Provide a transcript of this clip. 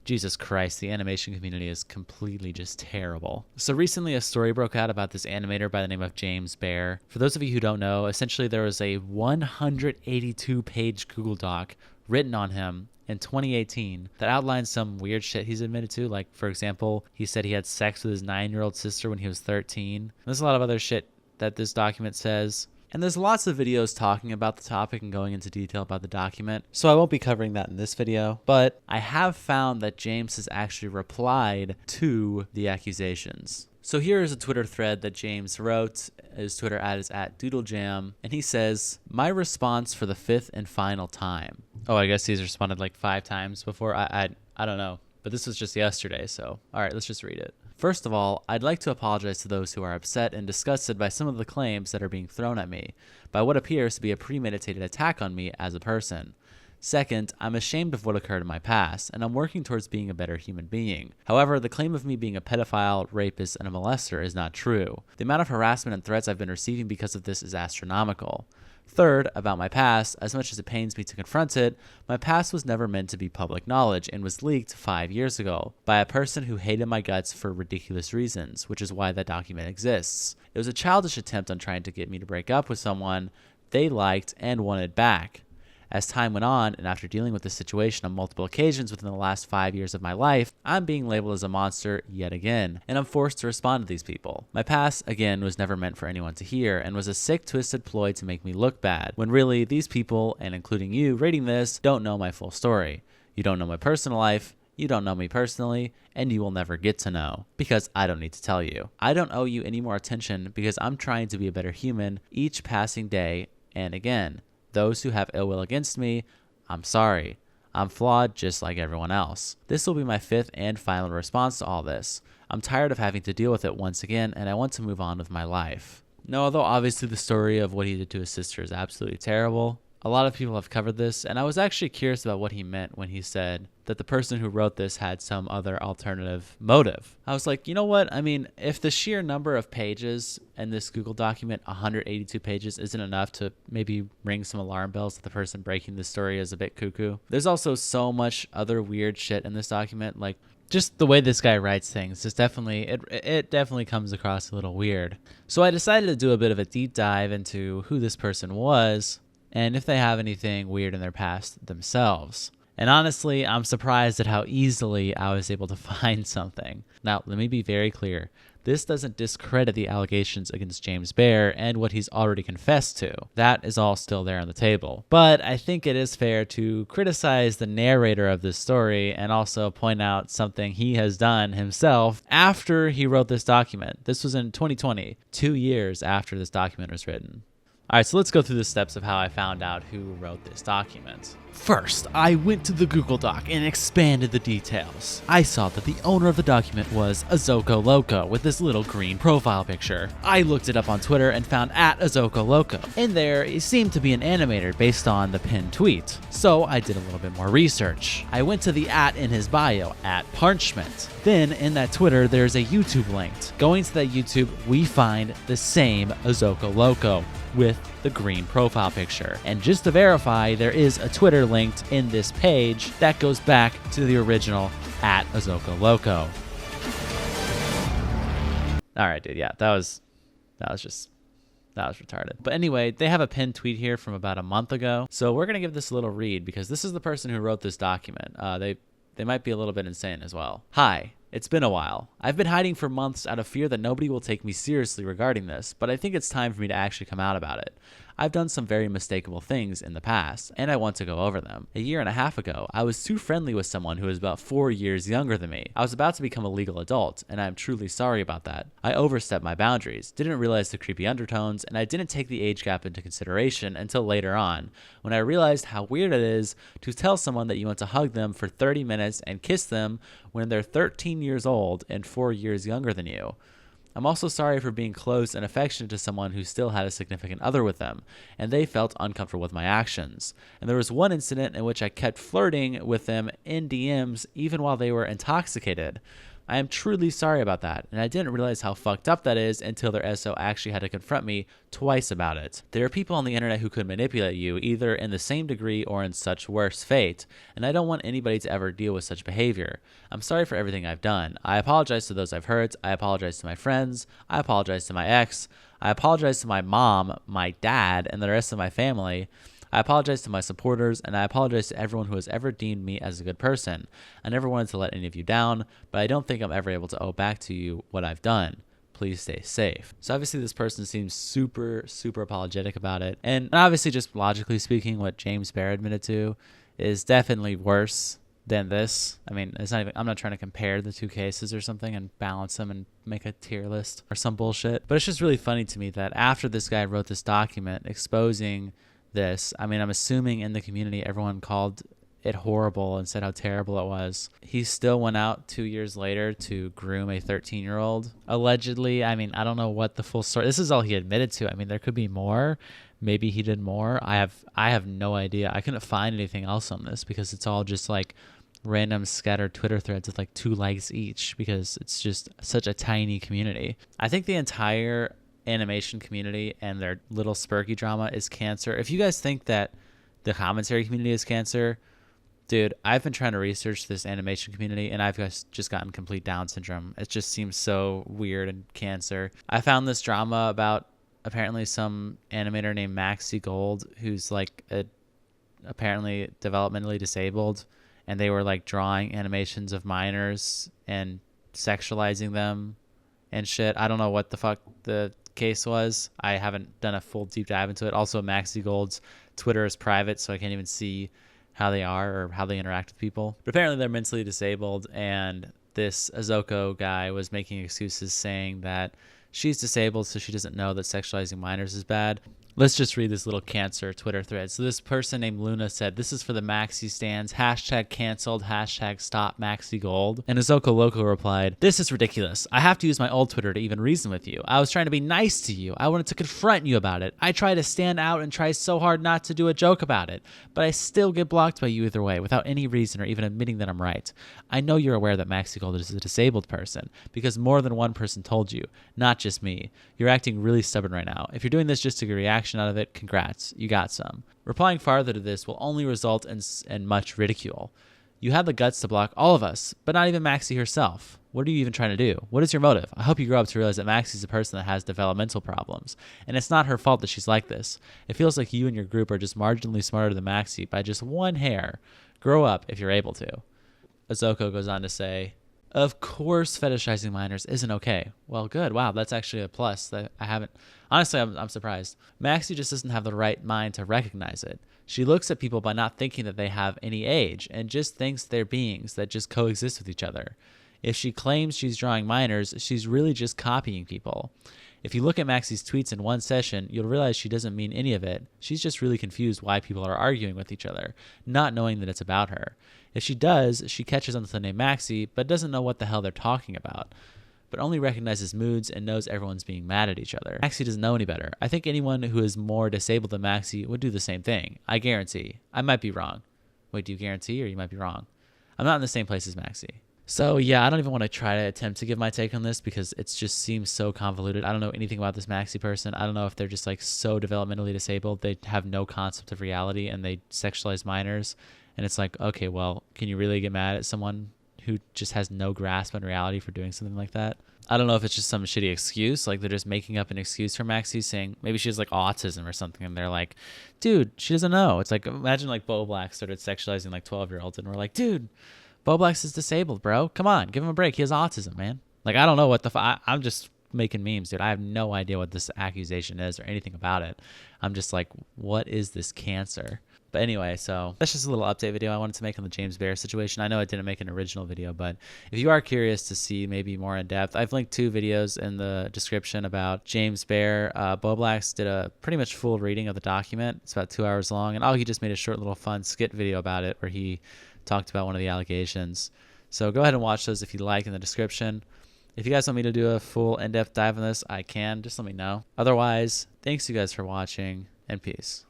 Jesus Christ, the animation community is completely just terrible. So recently a story broke out about this animator by the name of James Bear. For those of you who don't know, essentially there was a 182-page Google Doc written on him in 2018 that outlines some weird shit he's admitted to. Like, for example, he said he had sex with his 9-year-old sister when he was 13. There's a lot of other shit that this document says. And there's lots of videos talking about the topic and going into detail about the document, so I won't be covering that in this video, but I have found that James has actually replied to the accusations. So here is a Twitter thread that James wrote. His Twitter ad is @DoodleJam, and he says, "My response for the 5th and final time." Oh, I guess he's responded like 5 times before. I don't know, but this was just yesterday, so all right, let's just read it. "First of all, I'd like to apologize to those who are upset and disgusted by some of the claims that are being thrown at me, by what appears to be a premeditated attack on me as a person. Second, I'm ashamed of what occurred in my past, and I'm working towards being a better human being. However, the claim of me being a pedophile, rapist, and a molester is not true. The amount of harassment and threats I've been receiving because of this is astronomical. Third, about my past, as much as it pains me to confront it, my past was never meant to be public knowledge and was leaked 5 years ago by a person who hated my guts for ridiculous reasons, which is why that document exists. It was a childish attempt on trying to get me to break up with someone they liked and wanted back. As time went on, and after dealing with this situation on multiple occasions within the last 5 years of my life, I'm being labeled as a monster yet again, and I'm forced to respond to these people. My past, again, was never meant for anyone to hear, and was a sick, twisted ploy to make me look bad, when really, these people, and including you reading this, don't know my full story. You don't know my personal life, you don't know me personally, and you will never get to know, because I don't need to tell you. I don't owe you any more attention because I'm trying to be a better human each passing day, and again, those who have ill will against me, I'm sorry. I'm flawed just like everyone else. This will be my 5th and final response to all this. I'm tired of having to deal with it once again, and I want to move on with my life." Now, although obviously the story of what he did to his sister is absolutely terrible, a lot of people have covered this, and I was actually curious about what he meant when he said that the person who wrote this had some other alternative motive. I was like, you know what? I mean, if the sheer number of pages in this Google document, 182 pages, isn't enough to maybe ring some alarm bells that the person breaking this story is a bit cuckoo. There's also so much other weird shit in this document, like just the way this guy writes things is definitely, it definitely comes across a little weird. So I decided to do a bit of a deep dive into who this person was, and if they have anything weird in their past themselves. And honestly, I'm surprised at how easily I was able to find something. Now, let me be very clear. This doesn't discredit the allegations against James Bear and what he's already confessed to. That is all still there on the table. But I think it is fair to criticize the narrator of this story and also point out something he has done himself after he wrote this document. This was in 2020, 2 years after this document was written. All right, so let's go through the steps of how I found out who wrote this document. First, I went to the Google Doc and expanded the details. I saw that the owner of the document was Azoko Loco with this little green profile picture. I looked it up on Twitter and found @Azoko Loco. In there, it seemed to be an animator based on the pinned tweet. So I did a little bit more research. I went to the in his bio, @Parchment. Then in that Twitter, there's a YouTube linked. Going to that YouTube, we find the same Azoko Loco with the green profile picture. And just to verify, there is a Twitter linked in this page that goes back to the original @Azoko Loco. All right, dude. Yeah, that was retarded. But anyway, they have a pinned tweet here from about a month ago. So we're going to give this a little read because this is the person who wrote this document. They might be a little bit insane as well. "Hi. It's been a while. I've been hiding for months out of fear that nobody will take me seriously regarding this, but I think it's time for me to actually come out about it. I've done some very mistakable things in the past, and I want to go over them. A year and a half ago, I was too friendly with someone who was about 4 years younger than me. I was about to become a legal adult, and I'm truly sorry about that. I overstepped my boundaries, didn't realize the creepy undertones, and I didn't take the age gap into consideration until later on, when I realized how weird it is to tell someone that you want to hug them for 30 minutes and kiss them when they're 13 years old and 4 years younger than you. I'm also sorry for being close and affectionate to someone who still had a significant other with them, and they felt uncomfortable with my actions. And there was one incident in which I kept flirting with them in DMs even while they were intoxicated. I am truly sorry about that, and I didn't realize how fucked up that is until their SO actually had to confront me twice about it. There are people on the internet who could manipulate you either in the same degree or in such worse fate, and I don't want anybody to ever deal with such behavior. I'm sorry for everything I've done. I apologize to those I've hurt. I apologize to my friends. I apologize to my ex. I apologize to my mom, my dad, and the rest of my family. I apologize to my supporters, and I apologize to everyone who has ever deemed me as a good person. I never wanted to let any of you down, but I don't think I'm ever able to owe back to you what I've done. Please stay safe. So obviously this person seems super, super apologetic about it. And obviously, just logically speaking, what James Bear admitted to is definitely worse than this. I mean, it's not even, I'm not trying to compare the two cases or something and balance them and make a tier list or some bullshit. But it's just really funny to me that after this guy wrote this document exposing this, I mean, I'm assuming in the community everyone called it horrible and said how terrible it was. He still went out 2 years later to groom a 13-year-old allegedly. I mean, I don't know what the full story, this is all he admitted to. I mean, there could be more. Maybe he did more. I have no idea. I couldn't find anything else on this because it's all just like random scattered Twitter threads with like 2 likes each because it's just such a tiny community. I think the entire animation community and their little Spurky drama is cancer. If you guys think that the commentary community is cancer, dude, I've been trying to research this animation community and I've just gotten complete Down syndrome. It just seems so weird and cancer. I found this drama about apparently some animator named Maxi Gold who's like apparently developmentally disabled, and they were like drawing animations of minors and sexualizing them and shit. I don't know what the fuck the case was. I haven't done a full deep dive into it. Also, Maxi Gold's Twitter is private, so I can't even see how they are or how they interact with people. But apparently they're mentally disabled, and this Azoko guy was making excuses saying that she's disabled, so she doesn't know that sexualizing minors is bad. Let's just read this little cancer Twitter thread. So this person named Luna said, "This is for the Maxi stands. Hashtag canceled. Hashtag stop Maxi Gold." And Azoko Loco replied, "This is ridiculous. I have to use my old Twitter to even reason with you. I was trying to be nice to you. I wanted to confront you about it. I try to stand out and try so hard not to do a joke about it. But I still get blocked by you either way without any reason or even admitting that I'm right. I know you're aware that Maxi Gold is a disabled person because more than one person told you, not just me. You're acting really stubborn right now. If you're doing this just to get a reaction out of it, congrats, you got some. Replying farther to this will only result in much ridicule. You had the guts to block all of us, but not even Maxi herself. What are you even trying to do? What is your motive? I hope you grow up to realize that Maxi's a person that has developmental problems, and it's not her fault that she's like this. It feels like you and your group are just marginally smarter than Maxi by just one hair. Grow up if you're able to." Azoko goes on to say, "Of course fetishizing minors isn't okay." Well, good. Wow, that's actually a plus. That I haven't. Honestly, I'm surprised. Maxi just doesn't have the right mind to recognize it. She looks at people by not thinking that they have any age and just thinks they're beings that just coexist with each other. If she claims she's drawing minors, she's really just copying people. If you look at Maxi's tweets in one session, you'll realize she doesn't mean any of it. She's just really confused why people are arguing with each other, not knowing that it's about her. If she does, she catches on to the name Maxi, but doesn't know what the hell they're talking about, but only recognizes moods and knows everyone's being mad at each other. Maxi doesn't know any better. I think anyone who is more disabled than Maxi would do the same thing. I guarantee. I might be wrong. Wait, do you guarantee, or you might be wrong? I'm not in the same place as Maxi. So yeah, I don't even want to try to attempt to give my take on this because it just seems so convoluted. I don't know anything about this Maxi person. I don't know if they're just like so developmentally disabled they have no concept of reality and they sexualize minors. And it's like, okay, well, can you really get mad at someone who just has no grasp on reality for doing something like that? I don't know if it's just some shitty excuse, like they're just making up an excuse for Maxi, saying maybe she has like autism or something, and they're like, dude, she doesn't know. It's like, imagine like Bo Black started sexualizing like 12-year-olds, and we're like, dude, Bo Black is disabled, bro. Come on, give him a break. He has autism, man. Like, I don't know what I'm just making memes, dude. I have no idea what this accusation is or anything about it. I'm just like, what is this cancer? But anyway, so that's just a little update video I wanted to make on the James Bear situation. I know I didn't make an original video, but if you are curious to see maybe more in depth, I've linked 2 videos in the description about James Bear. Bo Blacks did a pretty much full reading of the document. It's about 2 hours long, and he just made a short little fun skit video about it where he talked about one of the allegations. So go ahead and watch those if you like in the description. If you guys want me to do a full in-depth dive on this, I can. Just let me know. Otherwise, thanks you guys for watching, and peace.